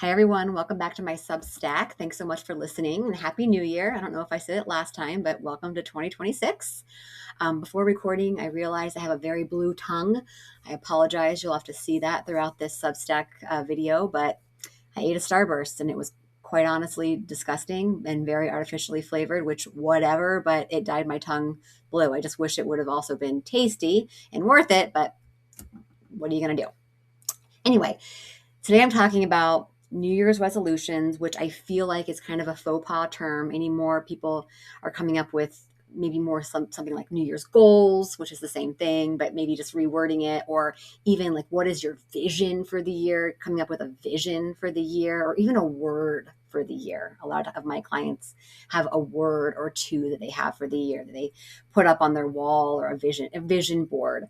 Hi, everyone. Welcome back to my Substack. Thanks so much for listening and Happy New Year. I don't know if I said it last time, but welcome to 2026. Before recording, I realized I have a very blue tongue. I apologize. You'll have to see that throughout this Substack video, but I ate a Starburst and it was quite honestly disgusting and very artificially flavored, which whatever, but it dyed my tongue blue. I just wish it would have also been tasty and worth it, but what are you going to do? Anyway, today I'm talking about New Year's resolutions, which I feel like is kind of a faux pas term anymore. People are coming up with maybe more something like New Year's goals, which is the same thing, but maybe just rewording it, or even like, what is your vision for the year? Coming up with a vision for the year, or even a word for the year. A lot of my clients have a word or two that they have for the year that they put up on their wall, or a vision board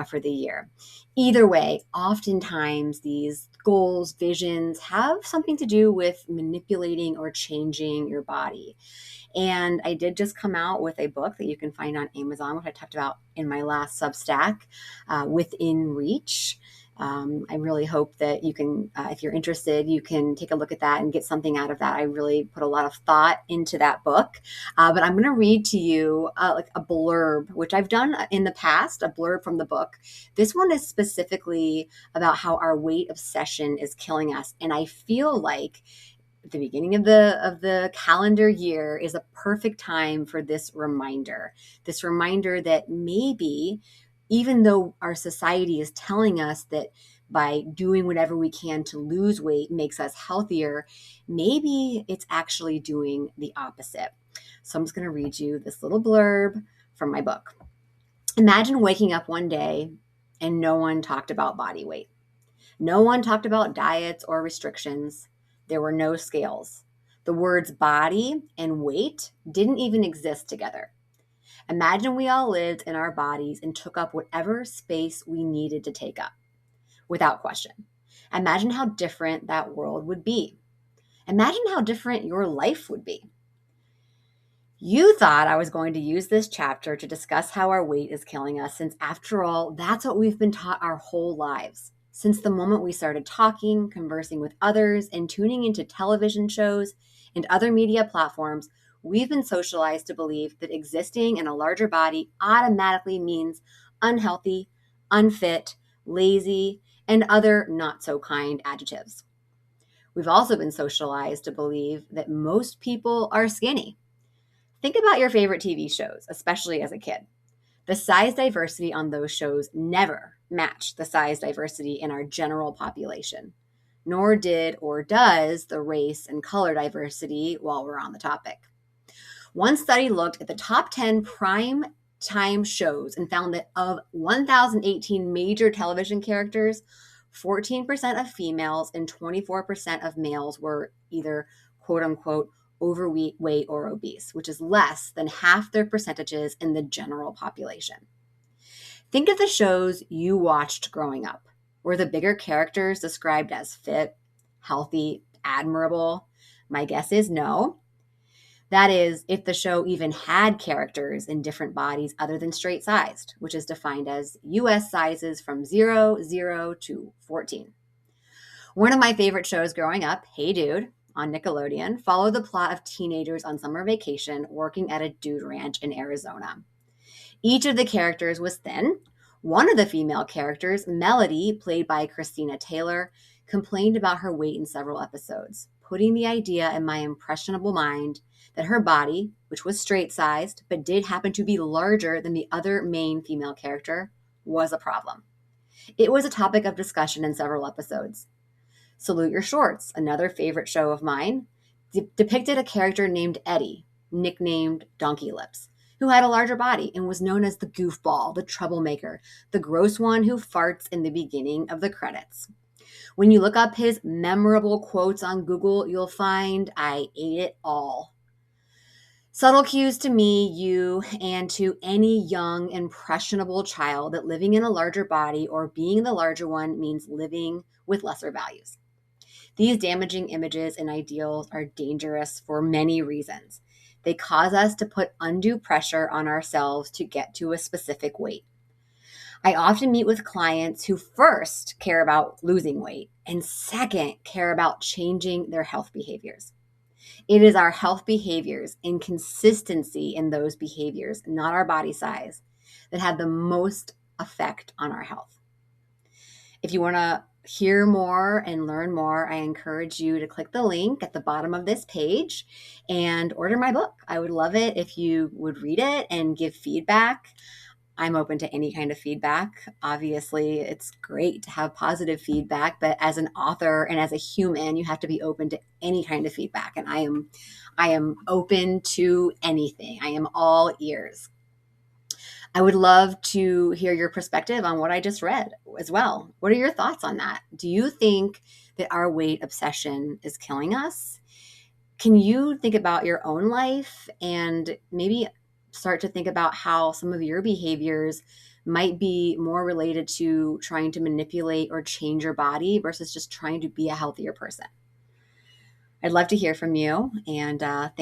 for the year. Either way, oftentimes these goals, visions have something to do with manipulating or changing your body. And I did just come out with a book that you can find on Amazon, which I talked about in my last Substack, Within Reach. I really hope that you can, if you're interested, you can take a look at that and get something out of that. I really put a lot of thought into that book. But I'm going to read to you like a blurb, which I've done in the past, a blurb from the book. This one is specifically about how our weight obsession is killing us. And I feel like the beginning of the calendar year is a perfect time for this reminder that maybe, even though our society is telling us that by doing whatever we can to lose weight makes us healthier, maybe it's actually doing the opposite. So I'm just going to read you this little blurb from my book. Imagine waking up one day and no one talked about body weight. No one talked about diets or restrictions. There were no scales. The words body and weight didn't even exist together. Imagine we all lived in our bodies and took up whatever space we needed to take up, without question. Imagine how different that world would be. Imagine how different your life would be. You thought I was going to use this chapter to discuss how our weight is killing us, since after all, that's what we've been taught our whole lives. Since the moment we started talking, conversing with others, and tuning into television shows and other media platforms, we've been socialized to believe that existing in a larger body automatically means unhealthy, unfit, lazy, and other not so kind adjectives. We've also been socialized to believe that most people are skinny. Think about your favorite TV shows, especially as a kid. The size diversity on those shows never matched the size diversity in our general population, nor did or does the race and color diversity while we're on the topic. One study looked at the top 10 prime time shows and found that of 1,018 major television characters, 14% of females and 24% of males were either quote unquote overweight or obese, which is less than half their percentages in the general population. Think of the shows you watched growing up. Were the bigger characters described as fit, healthy, admirable? My guess is no. That is, if the show even had characters in different bodies other than straight sized, which is defined as US sizes from 0 to 14. One of my favorite shows growing up, Hey Dude, on Nickelodeon, followed the plot of teenagers on summer vacation working at a dude ranch in Arizona. Each of the characters was thin. One of the female characters, Melody, played by Christina Taylor, complained about her weight in several episodes, putting the idea in my impressionable mind that her body, which was straight-sized but did happen to be larger than the other main female character, was a problem. It was a topic of discussion in several episodes. Salute Your Shorts, another favorite show of mine, depicted a character named Eddie, nicknamed Donkey Lips, who had a larger body and was known as the goofball, the troublemaker, the gross one who farts in the beginning of the credits. When you look up his memorable quotes on Google, you'll find I ate it all. Subtle cues to me, you, and to any young, impressionable child that living in a larger body or being the larger one means living with lesser values. These damaging images and ideals are dangerous for many reasons. They cause us to put undue pressure on ourselves to get to a specific weight. I often meet with clients who first care about losing weight and second care about changing their health behaviors. It is our health behaviors and consistency in those behaviors, not our body size, that have the most effect on our health. If you want to hear more and learn more, I encourage you to click the link at the bottom of this page and order my book. I would love it if you would read it and give feedback. I'm open to any kind of feedback. Obviously, it's great to have positive feedback, but as an author and as a human, you have to be open to any kind of feedback. And I am open to anything. I am all ears. I would love to hear your perspective on what I just read as well. What are your thoughts on that? Do you think that our weight obsession is killing us? Can you think about your own life and maybe start to think about how some of your behaviors might be more related to trying to manipulate or change your body versus just trying to be a healthier person? I'd love to hear from you. And thanks